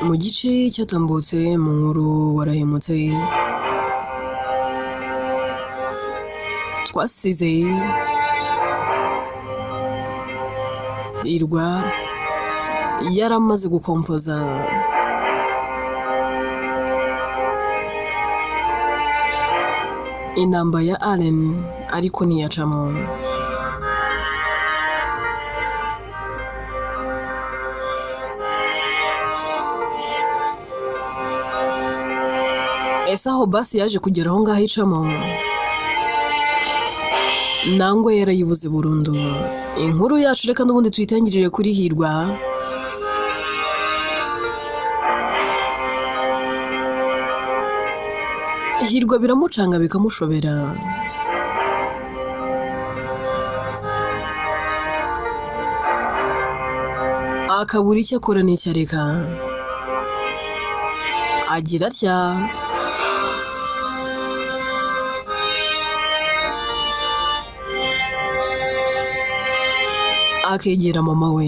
mu gice cyatambutse mu nkuru warahemutse twasize Hirwa yaramaze gukompoza inamba ya Allen ariko ntiyacamo. Ese aho basi yaje kugera aho ngaho icamo nangwa yarayibuze burundu. Inkuru yacu reka n'ubundi tuyitangirire kuri Hirwa. Hirwa biramucanga bikamushobera, akabura icyo akora n'icyo areka. Agira atya akegera mama we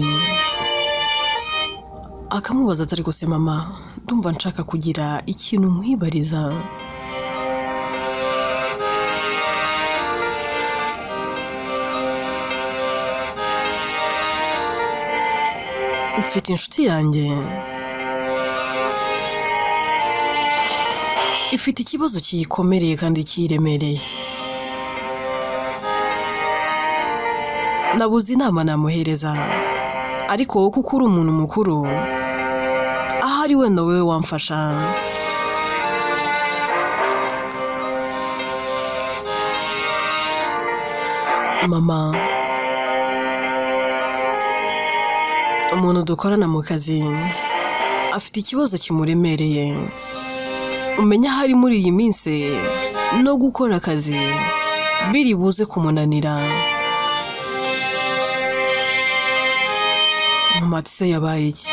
akamubaza ati ariko se mama, ndumva nshaka kugira ikintu nkwibariza. Mfite inshuti yanjye ifite ikibazo kiyikomereye kandi kiremereye. Nabuze inama namuhereza, ariko wowe kuko uri umuntu mukuru ahari wenda wowe wamfasha. Mama, umuntu dukorana mu kazi afite ikibazo kimuremereye. Umenya ahari muri iyi minsi no gukora akazi biri buze kumunanira. Mama ati se yabaye iki?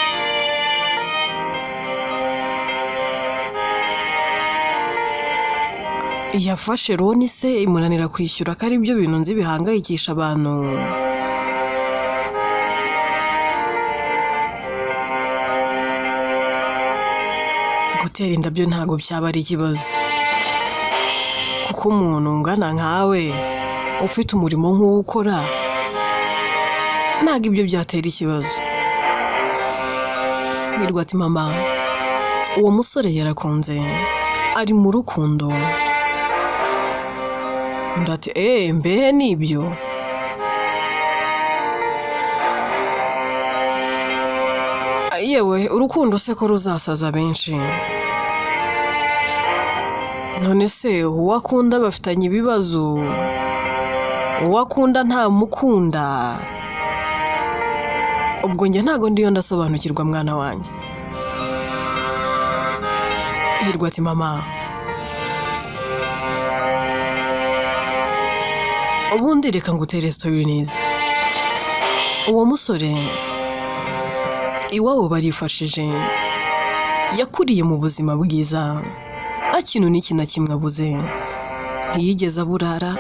Yafashe loni se imunanira kwishyura, ko ari byo bintu nzi bihangayikisha abantu. Gutera indabyo ntago byaba ari ikibazo, kuko umuntu ungana nkawe ufite umurimo nk'uwo ukora ntago ibyo byatera ikibazo. Hirwa ati mama, uwo musore yarakunze, ari mu rukundo. Undi ati mbehe nibyo? Yewe urukundo se ko ruzasaza benshi. None se uwakunda bafitanye ibibazo, uwakunda nta mukunda? Ubwo njye ntago ndiyo ndasobanukirwa mwana wanjye. Hirwa ati mama, ubundi reka ngutere story neza. Uwo musore iwabo barifashije, yakuriye mu buzima bwiza, nta kintu n'iki na kimwe abuze. Ntiyigeze aburara,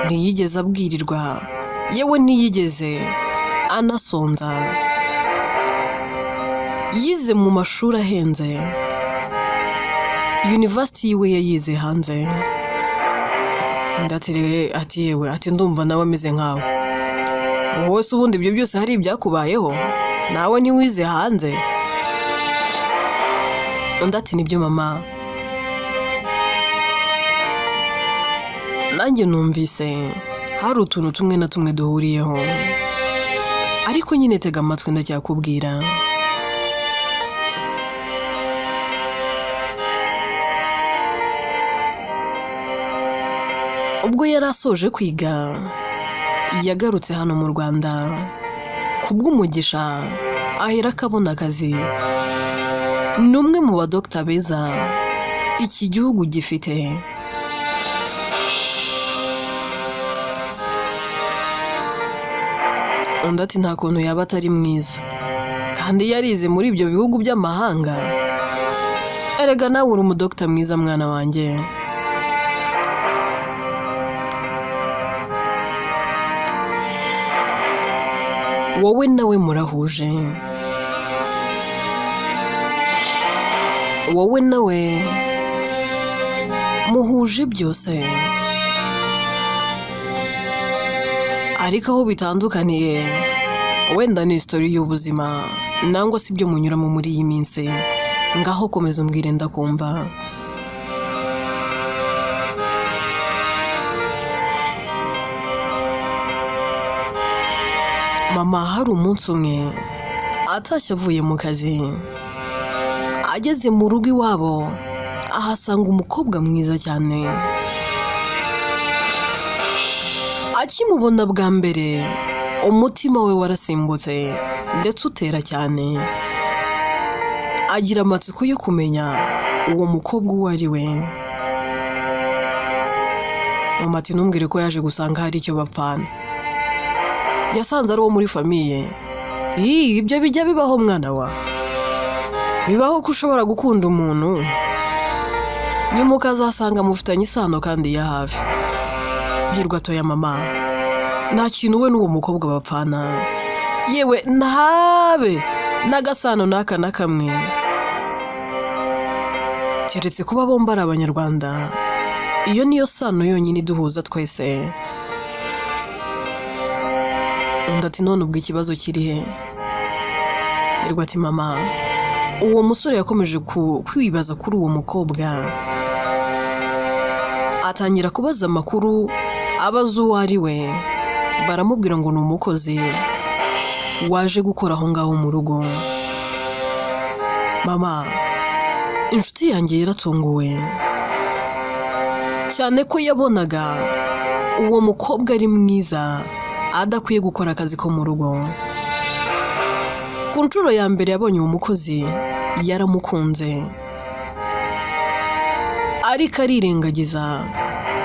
ntiyigeze abwirirwa, yewe ntiyigeze anasonza. Yize mu mashuri ahenze, university yiwe yayize hanze. Ndatere ati yewe, ati ndumva nawe ameze nkawe. Wowe se ubundi ibyo byose hari ibyakubayeho? Nawe ntiwize hanze? Undi ati nibyo mama, nanjye numvise hari utuntu tumwe na tumwe duhuriyeho, ariko nyine tega amatwi ndacyakubwira. Ubwo yari asoje kwiga yagarutse hano mu Rwanda, kubw'umugisha ahera akabona akazi. Ni umwe mu badokita beza iki gihugu gifite. Undi ati nta kuntu yaba atari mwiza, kandi yarize muri ibyo bihugu by'amahanga. Erega nawe uri umudokita mwiza mwana wanjye. wowe nawe murahuje. wowe nawe muhuje byose, ariko aho bitandukaniye wenda ni story y'ubuzima nangwa si byo munyuramo muri iyi minsi. Ngaho komeza umbwire ndakumva. Mama hari umunsi umwe atashye avuye mu kazi, ageze mu rugo iwabo ahasanga umukobwa mwiza cyane. Akimubona bwa mbere umutima we warasimbutse ndetse utera cyane, agira amatsiko yo kumenya uwo mukobwa uwo ari we. Mama ati ntumbwire ko yaje gusanga hari icyo bapfana. Yasanze ari uwo muri famiye. Ibyo bijya bibaho mwana wa, bibaho ko ushobora gukunda umuntu nyuma ukazasanga mufitanye isano kandi ya hafi. Hirwa toya mama, nta kintu we n'uwo mukobwa bapfana, yewe ntabe n'agasano n'aka na kamwe, keretse kuba bombi ari abanyarwanda. Iyo niyo sano yonyine iduhuza twese. Undi ati none ubwo ikibazo kiri he? Hirwa ati mama, uwo musore yakomeje kwibaza kuri uwo mukobwa, atangira kubaza amakuru, abaza uwo ari we. Baramubwira ngo ni umukozi waje gukora aho ngaho mu rugo. Mama, inshuti yanjye yaratunguwe cyane ko yabonaga uwo mukobwa ari mwiza, adakwiye gukora akazi ko mu rugo. Ku nshuro ya mbere yabonye uwo mukozi yaramukunze, ariko arirengagiza,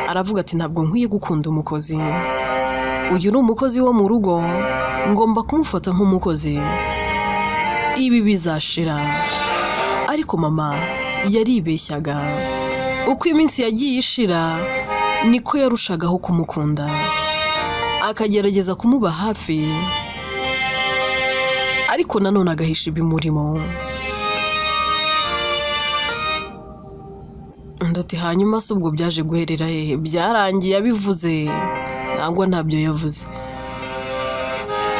aravuga ati ntabwo nkwiye gukunda umukozi. Uyu ni umukozi wo mu rugo, ngomba kumufata nk'umukozi, ibi bizashira. Ariko mama yaribeshyaga. Uko iminsi yagiye ishira niko yarushagaho kumukunda, akagerageza kumuba hafi, ariko nanone agahisha ibimurimo. Ndati hanyuma se ubwo byaje guherera hehe? Byarangiye abivuze nangwa ntabyo yavuze.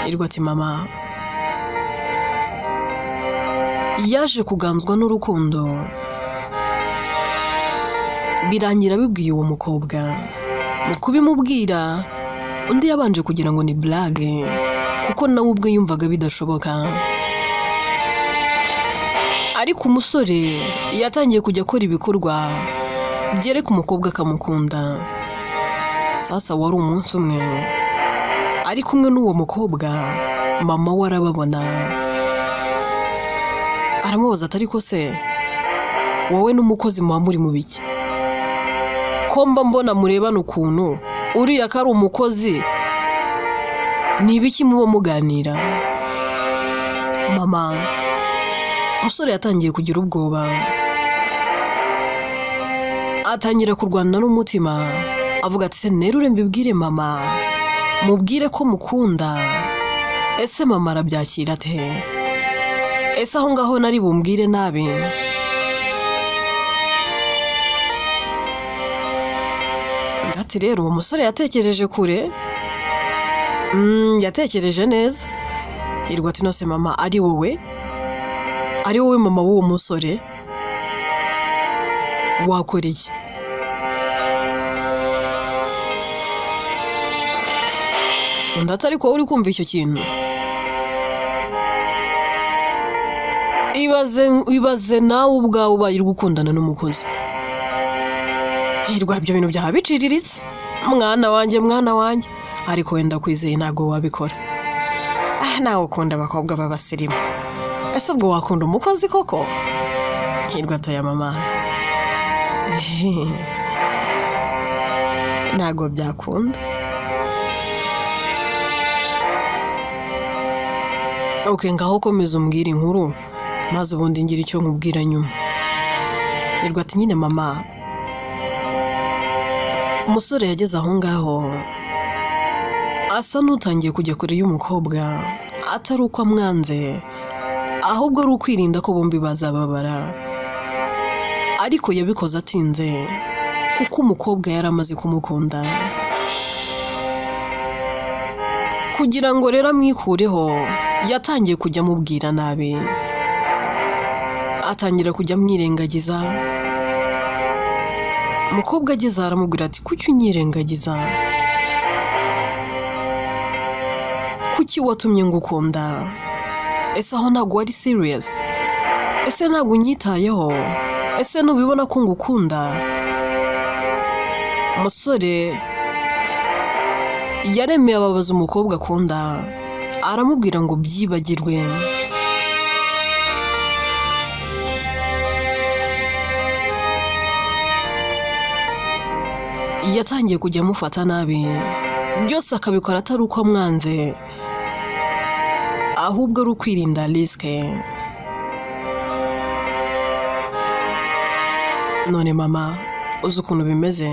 Hirwa ati mama, yaje kuganzwa n'urukundo, birangira bibwiye uwo mukobwa. Mu kubimubwira undi yabanje kugira ngo ni blague, kuko nawe ubwe yumvaga bidashoboka. Ariko umusore yatangiye kujya akora ibikorwa byereka umukobwa akamukunda. Sasa wari umunsi umwe ari kumwe n'uwo mukobwa, mama we arababona, aramubaza ati ariko se wowe n'umukozi muba muri mu biki? Ko mba mbona murebana ukuntu, uriya ko ari umukozi, ni ibiki muba muganira? Mama, umusore yatangiye kugira ubwoba, atangira kurwana n'umutima, avuga ati se nerure mbibwire mama, mubwire ko mukunda? Ese mama arabyakira ate? Ese aho ngaho nari bumbwire nabi? Ndati rero uwo musore yatekereje kure, yatekereje neza. Hirwa ati nose mama, ari wowe mama w'uwo musore, wakora iki? Ndati ariko uri kumva icyo kintu? Ibaze nawe ubwawe ubaye uri gukundana n'umukozi. Hirwa ibyo bintu byaba biciriritse? Mwana wanjye, ariko wenda kwizeye ntabwo wabikora. Nawe ukunda abakobwa b'abasirimu, ese ubwo wakunda umukozi koko? Hirwa atoya mama, ntabwo byakunda. Ngaho komeza umbwire inkuru, maze ubundi ngira icyo nkubwira nyuma. Hirwa ati nyine mama, umusore yageze aho ngaho asa n'utangiye kujya kure y'umukobwa, atari uko amwanze, ahubwo ari ukwirinda ko bombi bazababara. ariko yabikoze atinze kuko umukobwa yari amaze kumukunda. Kugira ngo rero amwikureho yatangiye kujya amubwira nabi, atangira kujya amwirengagiza. Umukobwa ageze aramubwira ati kuki unyirengagiza, kuki watumye ngukunda, ese aho ntabwo wari serious, ese ntabwo unyitayeho, ese nubibona ko ngukunda. Umusore yaremeye ababaza umukobwa akunda, aramubwira ngo byibagirwe. Yatangiye kujya amufata nabi, byose akabikora atari uko amwanze, ahubwo ari ukwirinda risike. None mama, uzi ukuntu bimeze,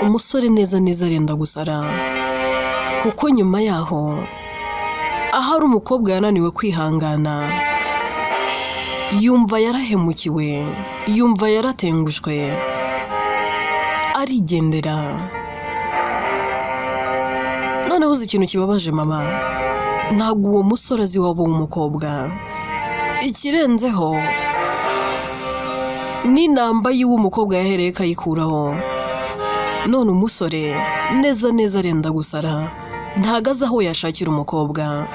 umusore neza neza arenda gusara, kuko nyuma yaho ahari umukobwa yananiwe kwihangana, yumva yarahemukiwe, yumva yaratengushwe, arigendera. Noneho uzi ikintu kibabaje mama, ntabwo uwo musore azi wabo w'umukobwa. Ikirenzeho n'inamba y'uwo mukobwa yahereye kayikuraho. None umusore neza neza arenda gusara, ntago azi aho yashakira umukobwa.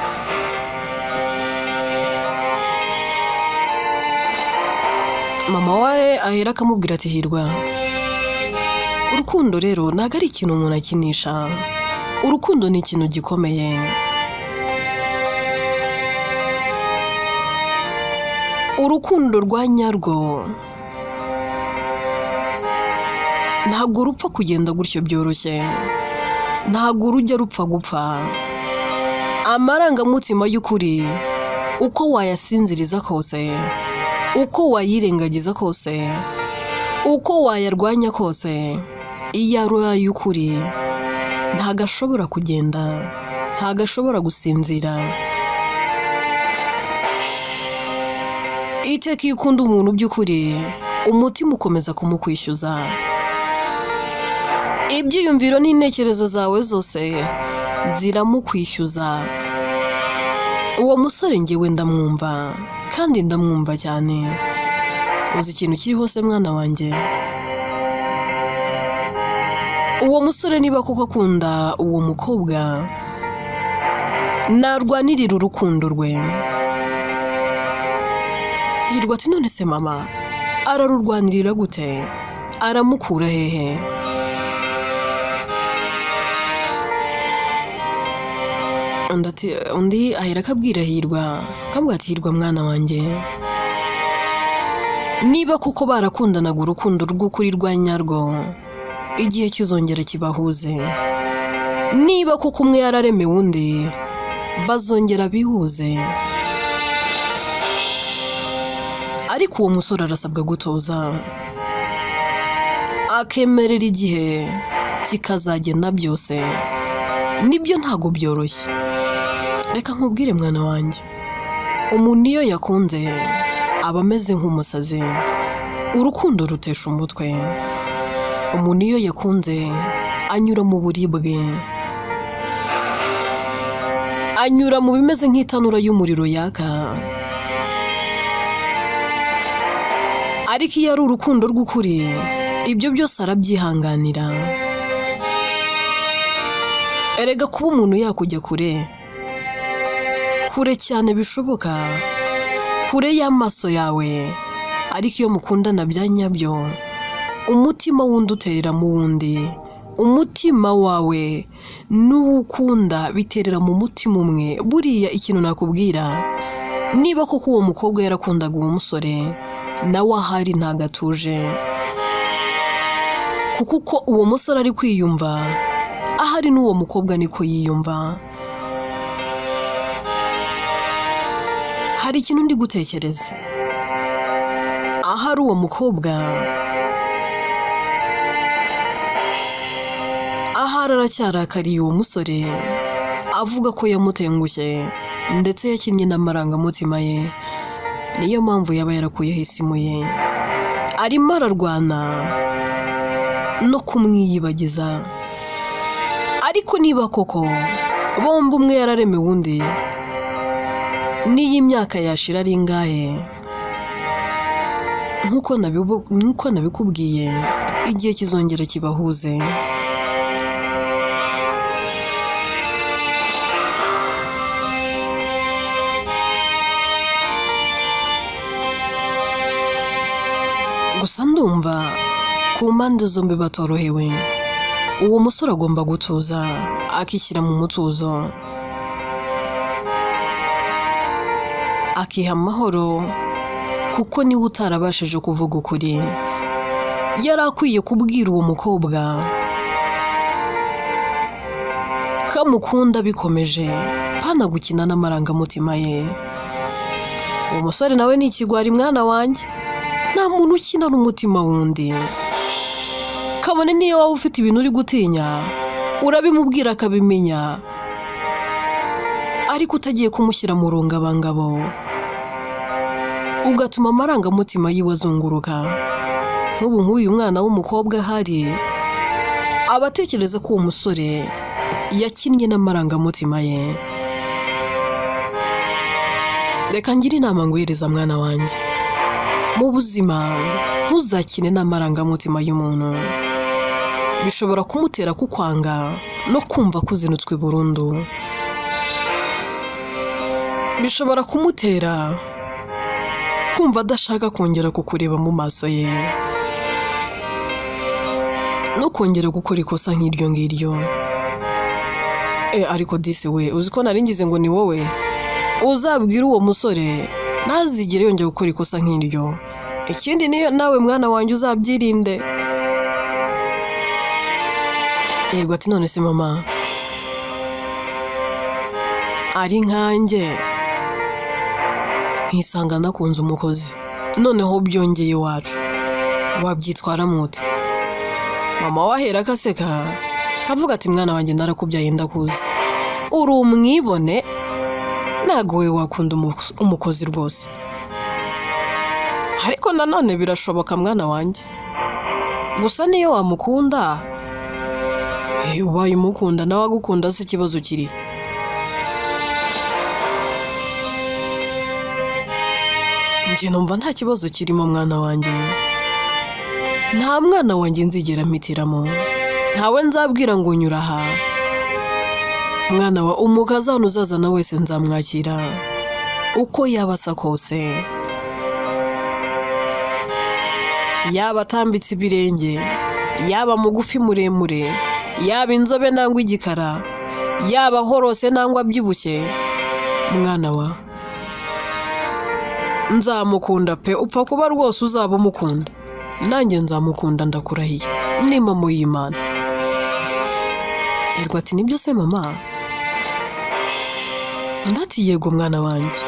Mama we ahera akamubwira ati Hirwa, urukundo rero ntago ari ikintu umuntu akinisha, urukundo ni ikintu gikomeye. Urukundo rwa nyarwo ntabwo rupfa kugenda gutyo byoroshye, ntabwo rujya rupfa gupfa. Amarangamutima y'ukuri uko wayasinziriza kose, uko wayirengagiza kose, uko wayarwanya kose, iyo ari ay'ukuri ntago ashobora kugenda, ntago ashobora gusinzira. Iteka iyo ukunda umuntu by'ukuri, umutima ukomeza kumukwishyuza. Ibyiyumviro n'intekerezo zawe zose ziramukwishyuza. Uwo musore njyewe ndamwumva, kandi ndamwumva cyane. Uzi ikintu kiri hose mwana wanjye, uwo musore niba koko akunda uwo mukobwa, narwanirira urukundo rwe. Hirwa ati none se mama, ararurwanirira gute, aramukura hehe? Undi ahera akabwira Hirwa, akambwira ati Hirwa mwana wanjye, niba koko barakundanaga urukundo rw'ukuri rwa nyarwo, igihe kizongera kibahuze. Niba koko umwe yararemewe undi, bazongera bihuze. Ariko uwo musore arasabwa gutoza, akemerera igihe kikazagenda byose. Nibyo ntago byoroshye. Reka nkubwire mwana wanjye, umuntu iyo yakunze aba ameze nk'umusazi, urukundo rutesha umutwe. Umuntu iyo yakunze anyura mu buribwe, anyura mu bimeze nk'itanura y'umuriro yaka. Ariko iyo ari urukundo rw'ukuri, ibyo byose arabyihanganira. Erega kuba umuntu yakujya kure, kure cyane bishoboka, kure y'amaso yawe, ariko iyo mukundana bya nyabyo, umutima wundi uterera mu wundi, umutima wawe n'uwukunda biterera mu mutima umwe. Buriya ikintu nakubwira, niba koko uwo mukobwa yarakundaga uwo musore, nawe ahari ntago atuje, kuko uko uwo musore ari kwiyumva, ahari n'uwo mukobwa niko yiyumva. Hari ikintu ndi gutekereza, ahari uwo mukobwa, ahari aracyarakariye uwo musore, avuga ko yamutengushye ndetse yakinnye n'amarangamutima ye, niyo mpamvu yaba yarakuyeho isimu ye. arimo ararwana no kumwiyibagiza. Ariko niba koko bombi umwe yararemewe undi, n'iyi myaka yashira ari ingahe? Nk'uko nabikubwiye, igihe kizongera kibahuze. Gusa ndumva ku mpande zombi batorohewe. Uwo musore agomba gutuza, akishyira mu mutuzo, akiha amahoro, kuko niwe utarabashije kuvuga ukuri. Yari akwiye kubwira uwo mukobwa ko amukunda bikomeje, pana gukina n'amarangamutima ye. Uwo musore nawe ni ikigwari mwana wanjye, nta muntu ukina n'umutima wundi. Kabone niyo waba ufite ibintu uri gutinya, urabimubwira akabimenya, ariko utagiye kumushyira mu rungabangabo, ugatuma amarangamutima yiwe azunguruka. Nk'ubu nk'uyu mwana w'umukobwa ahari, aba atekereza ko uwo musore yakinnye n'amarangamutima ye. Reka ngire inama nguhereza mwana wanjye, mu buzima ntuzakine n'amarangamutima y'umuntu. Bishobora kumutera kukwanga no kumva kuzinutswe burundu. Bishobora kumutera kumva adashaka kongera kukureba mu maso ye, no kongera gukora ikosa nk'iryo ngiryo. Ariko disi we, uzi ko nari ngize ngo ni wowe uzabwira uwo musore ntazigere yongera gukora ikosa nk'iryo. Ikindi niyo nawe mwana wanjye uzabyirinde. Yego ati none se mama, ari nkanjye nkisanga nakunze umukozi, noneho byongeye iwacu, wabyitwaramo ute? Mama wahera akaseka, kavuga ati mwana wanjye narakubyaye ndakuzi, uri umwibone, ntago we wakunda umukozi rwose. Ariko nanone birashoboka mwana wanjye, gusa niyo wamukunda, ubaye umukunda nawe agukunda, si ikibazo kiri. Njye numva nta kibazo kirimo mwana wanjye. Nta mwana wanjye nzigera mpitiramo, ntawe nzabwira ngo nyura aha. Mwana wa umukazana uzazana wese nzamwakira, uko yaba asa kose, yaba atambitse ibirenge, yaba mugufi muremure, yaba inzobe nangwa igikara, yaba horose nangwa abyibushye, mwana wa nzamukunda pe. Upfa kuba rwose uzaba umukunda, nanjye nzamukunda ndakurahiye, ni mama y'Imana. Erwa ati nibyo se mama? Ndati yego mwana wanjye,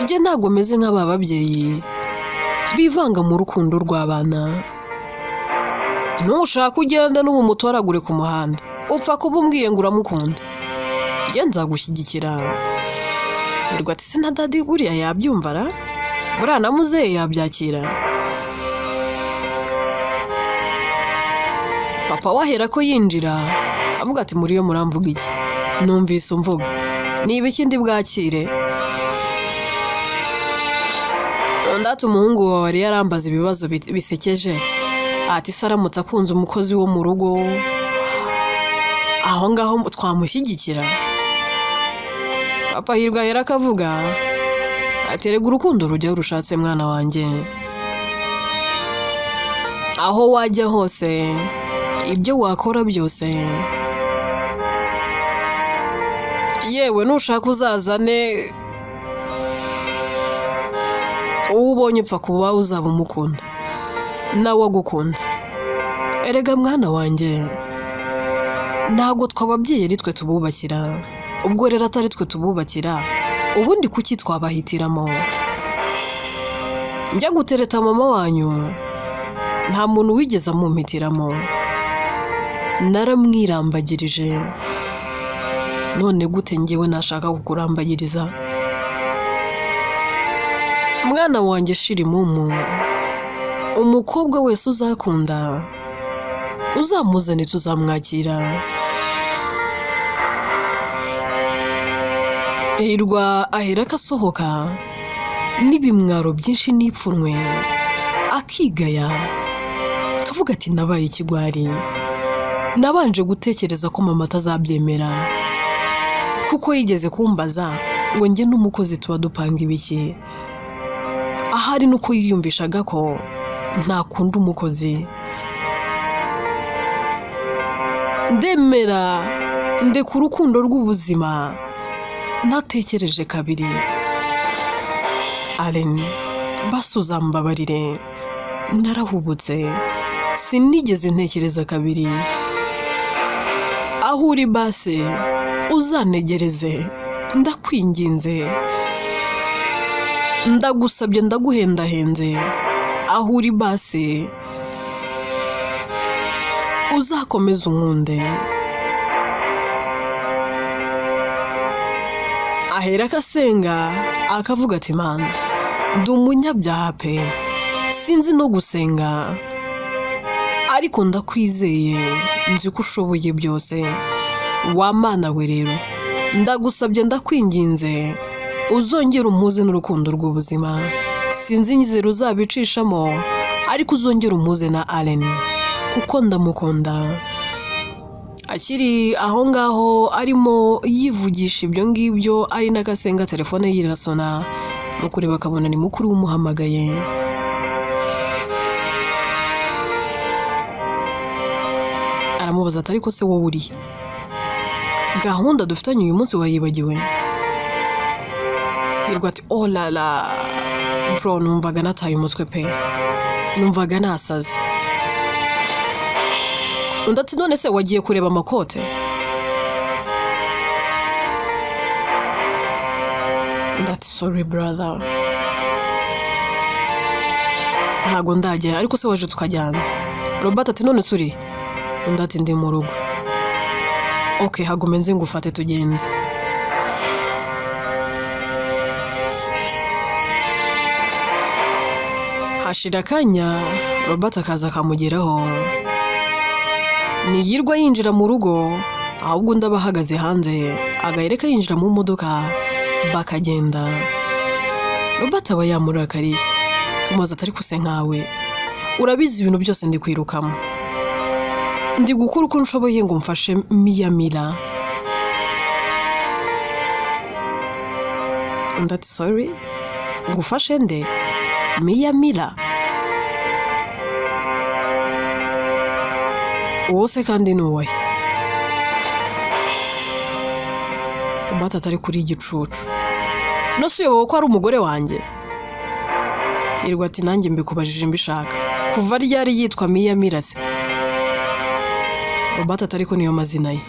njye ntabwo meze nk'aba babyeyi bivanga mu rukundo rw'abana. Nushaka ugenda n'ubu mutoragure ku muhanda, upfa kuba umbwiye ngo uramukunda, njye nzagushyigikira. Erwa ati se na dadi buriya yabyumva ra? Buriya na muzehe yabyakira? Papa wahera ko yinjira, avuga ati muri yo muramvuga iki? Numvise umvuga, niba ikindi bwakire. Ndati umuhungu wawe wari yarambaza ibibazo bisekeje, ati se aramutse akunze umukozi wo mu rugo, aho ngaho twamushyigikira? Papa hirwa yera akavuga ati erega urukundo rujya rushatse mwana wanjye, aho wajya hose, ibyo wakora byose, yewe nushaka uzazane uwo ubonye, upfa kuba uzaba umukunda nawe agukunda. Erega mwana wanjye, ntabwo twababyeyi ari twe tububakira, ubwo rero atari twe tububakira, ubundi kuki twabahitiramo? Njya gutereta mama wanyu, nta muntu wigeze amumpitiramo, naramwirambagirije. None gute njyewe nashaka kukurambagiriza? Mwana wanjye shira imumu, umukobwa wese uzakunda uzamuzane tuzamwakira. Hirwa ahera akasohoka n'ibimwaro byinshi n'ipfunwe akigaya kavuga ati nabaye ikigwari, nabanje gutekereza ko mama atazabyemera kuko yigeze kumbaza ngo njye n'umukozi tuba dupanga ibiki, ahari nuko yiyumvishaga ko ntakunda umukozi. Ndemera ndeka urukundo rw'ubuzima ntatekereje kabiri. Allen, basi uzambabarire, narahubutse, sinigeze ntekereza kabiri. Aho uri basi uzanegereze, ndakwinginze, ndagusabye, ndaguhendahenze. Aho uri basi uzakomeza unkunde. Ahera akasenga akavuga ati mana, ndi umunyabyaha pe, sinzi no gusenga, ariko ndakwizeye, nzi ko ushoboye byose. Wa mana we rero, ndagusabye, ndakwinginze, uzongera umuze n'urukundo rw'ubuzima. Sinzi inzira uzabicishamo, ariko uzongera umuze na Allen kuko ndamukunda. Akiri aho ngaho arimo yivugisha ibyo ngibyo, ari n'agasenga telefone ye irasona, no kureba akabona ni mukuru w'umuhamagaye. Aramubaza ati ariko se wowe uri gahunda dufitanye uyu munsi wayibagiwe? Hirwa ati oh la la bro, numvaga nataye umutwe pe, numvaga nasaze. Undi ati none se wagiye kureba amakote? Undi ati sorry brother, ntago ndajya, ariko se waje tukajyana. Robert ati none suri? Undi ati ndi mu rugo. Okay, hagume nze ngufate tugende. Hashira akanya Robert akaza akamugeraho, niyirwa yinjira mu rugo, ahubwo undi aba ahagaze hanze agahereka yinjira mu modoka bakagenda. Robert aba yamurakariye, kamubaza ati ariko se nkawe urabizi ibintu byose ndi kwirukamo, ndi gukora uko nshoboye ngo mfashe Miyamira. Undi ati sorry, ngufashe nde? Miyamira? uwo se kandi ni uwahe? Robert atari kuri igicucu, no si uyobewe ko ari umugore wanjye? Hirwa ati nanjye mbikubajije mbishaka, kuva ryari yitwa Miyamira se? Robert atari ko niyo mazina ye.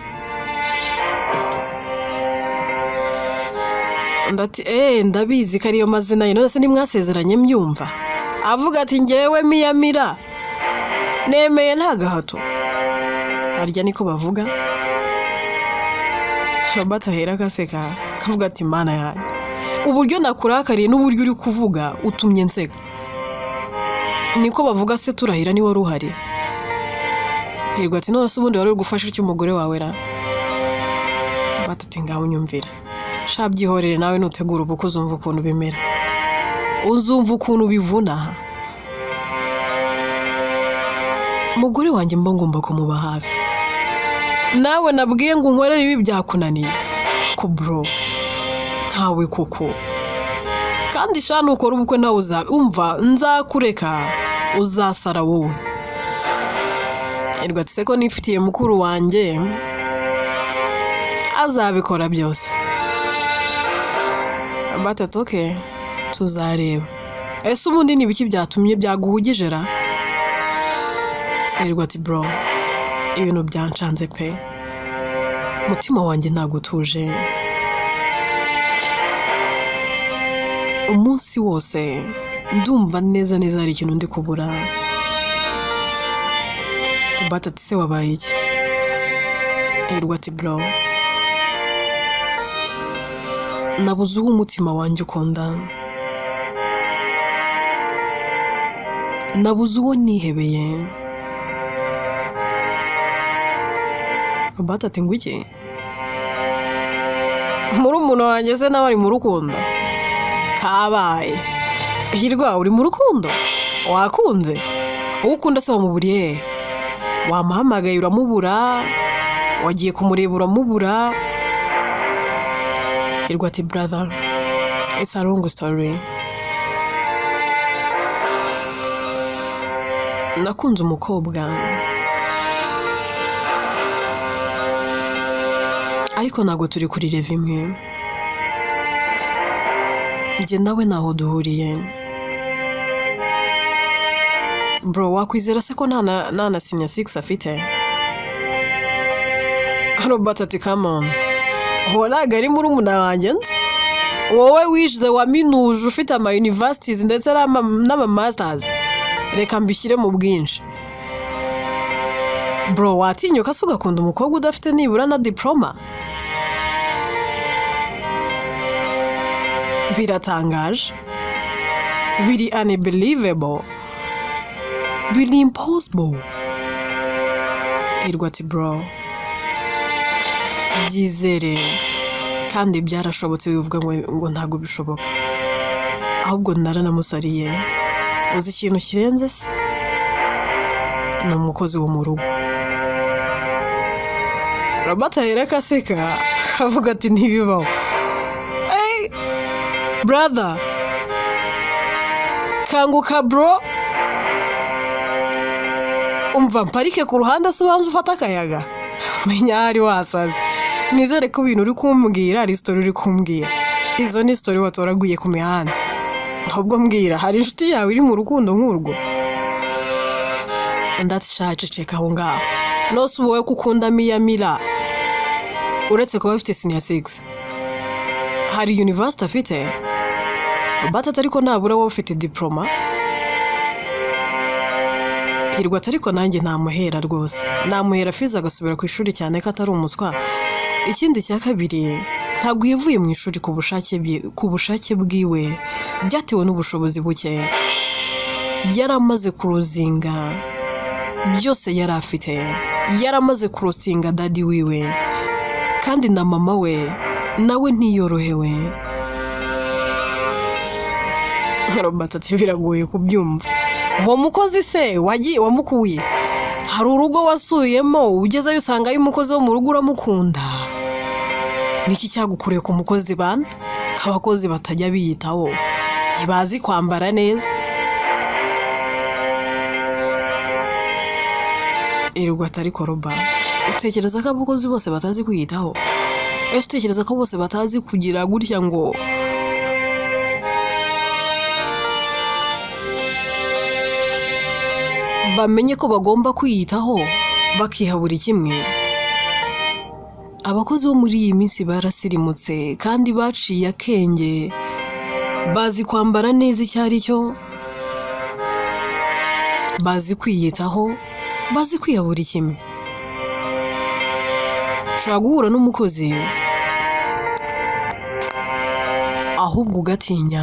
Undi ati ndabizi ko ariyo mazina ye, none se nimwasezeranye mbyumva? Avuga ati njyewe Miyamira nemeye nta gahato. Harya niko bavuga? Robert ahera agaseka kavuga ati mana yanjye, uburyo nakurakariye n'uburyo uri kuvuga utumye nseka. Niko bavuga se turahira ni wari uhari? Hirwa ati none se ubundi wari uri gufasha iki umugore wawe ra? Robert ati ngaho unyumvira, sha byihorere nawe nutegura ubukwe uzumva ukuntu bimera, uzumva ukuntu bivuna. Umugore wanjye mba ngomba kumuba hafi, nawe nabwiye ngo unkorere ibi byakunaniye ko bro nkawe koko, kandi sha nukora ubukwe nawe umva nzakureka uzasara wowe. Hirwa ati se ko nifitiye mukuru wanjye azabikora byose. Robert ati okay, tuzareba. Ese ubundi ni ibiki byatumye byaguhugije ra? Hirwa ati bro, ibintu byancanze pe, mutima wanjye ntago utuje, umunsi wose ndumva neza neza hari ikintu ndi kubura. Robert ati se wabaye iki? Hirwa ati bro, nabuze uwo umutima wanjye ukunda, nabuze uwo nihebeye. Robert ati nguki murumuna wanjye se nawe ari mu rukundo kabaye hirwa uri mu rukundo wakunze uwo ukunda se wamuburiye wamuhamagaye uramubura wagiye kumureba uramubura hirwa ati brother it's a long story nakunze umukobwa ariko ntabwo turi kuri level imwe njye nawe naho duhuriye bro wakwizera se ko nta sinya 6 afite Robert ati come on horaga ari murumuna wanjye nzi wowe wize waminuje ufite ama universities ndetse n'ama masters reka mbishyire mu bwinshi bro watinyuka se ugakunda umukobwa udafite nibura na diploma biratangaje biri unbelievable biri impossible Hirwa ati bro byizere kandi byarashobotse bivuga ngo ntago bishoboka ahubwo naranamusariye uzi ikintu kirenze se ni umukozi wo mu rugo Robert yereka aseka avuga ati ntibibaho hey brother kanguka bro umva mparike ku ruhande se ubanza ufata akayaga menya hari wasaze nizere ko ibintu uri kumbwira ari story uri kumbwira izo ni story watoraguye ku mihanda ahubwo mbwira hari inshuti yawe iri mu rukundo nk'urwo ndatshaje ceka aho ngaho nose wowe kukunda miyamira uretse kuba afite senior 6 hari university afite batata ariko nabura wowe ufite diploma Hirwa ariko nanjye ntamuhera rwose namuhera fiza agasubira ku ishuri cyane ko atari umuswa ikindi cya kabiri ntabwo yavuye mu ishuri ku bushake bwiwe byatewe n'ubushobozi buke yaramaze kuruzinga byose yari afite yaramaze kurosinga dadi wiwe kandi na mama we nawe ntiyorohewe Robert ati biragoye kubyumva uwo mukozi se wagiye wamukuye hari urugo wasuyemo ugezeyo usanga ari umukozi wo mu rugo uramukunda niki cyagukuriye ku mukozi bana kabakozi batajya biyitaho ntibazi kwambara neza Hirwa atari koroba utekereza ko abakozi bose batazi kwiyitaho ese utekereza ko bose batazi kugira gutya ngo bamenye ko bagomba kwiyitaho bakiha buri kimwe abakozi bo muri iyi minsi barasirimutse kandi baciye akenge bazi kwambara neza icyo ari cyo bazi kwiyitaho bazi kwiha buri kimwe ushobora guhura n'umukozi ahubwo ugatinya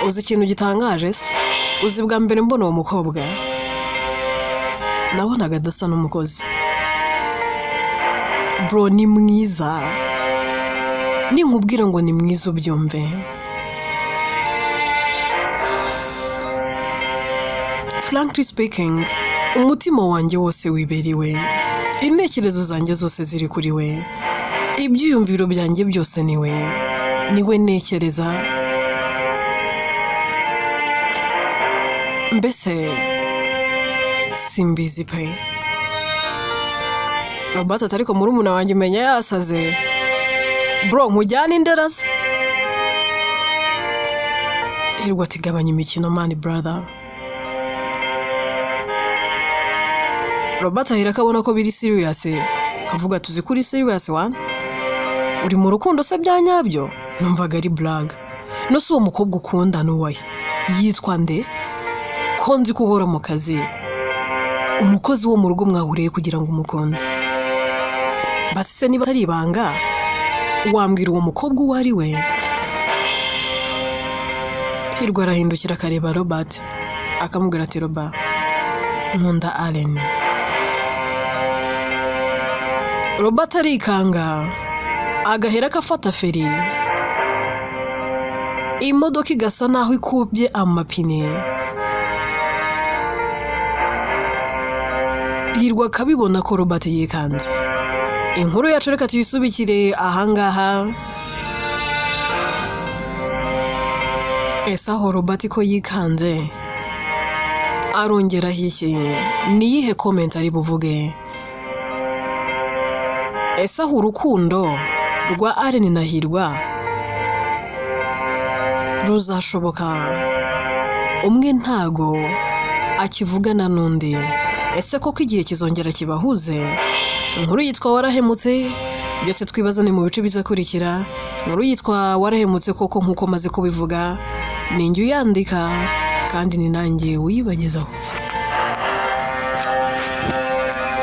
uzi ikintu gitangaje se uzi bwa mbere mbona uwo mukobwa nabonaga adasa n'umukozi bro ni mwiza ninkubwira ngo ni mwiza ubyumve frankly speaking umutima wanjye wose wiberiwe intekerezo zanjye zose ziri kuri we ibyiyumviro byanjye byose niwe nekereza mbese simbizi pe Robert ariko murumuna wanjye menya yasaze bro nkujyana inderase Hirwa ati gabanya imikino man brother Robert ahera akabona ko biri serious kavuga tuzi kuri serious one uri mu rukundo se byanyabyo numvaga ari blague no si uwo mukobwa ukunda n'uwaye yitwa nde ko nzi kubora mu kazi umukozi wo mu rugo mwahuriye kugira ngo umukunde basi se niba atari ibanga wambwira uwo mukobwa uwo ari we Hirwa arahindukira akareba Robert akamubwira ati Robert nkunda Allen. Robert arikanga agahera kafata feri, imodoka igasa naho ikubye amapine. Hirwa akabibona ko Robert yikanze. Inkuru yacu reka tuyisubikire ahangaha. Ese aho Robert ko yikanze arongera hishyeye niyihe comment ari buvuge? Ese aho urukundo rwa Allen na Hirwa ruzashoboka? Umwe ntago akivugana n'undi. Ese koko igihe kizongera kibahuze? Inkuru yitwa Warahemutse, byose twibazane mu bice bizakurikira. Inkuru yitwa Warahemutse koko nkuko maze kubivuga, ninjye uyandika kandi ni nanjye uyibagezaho.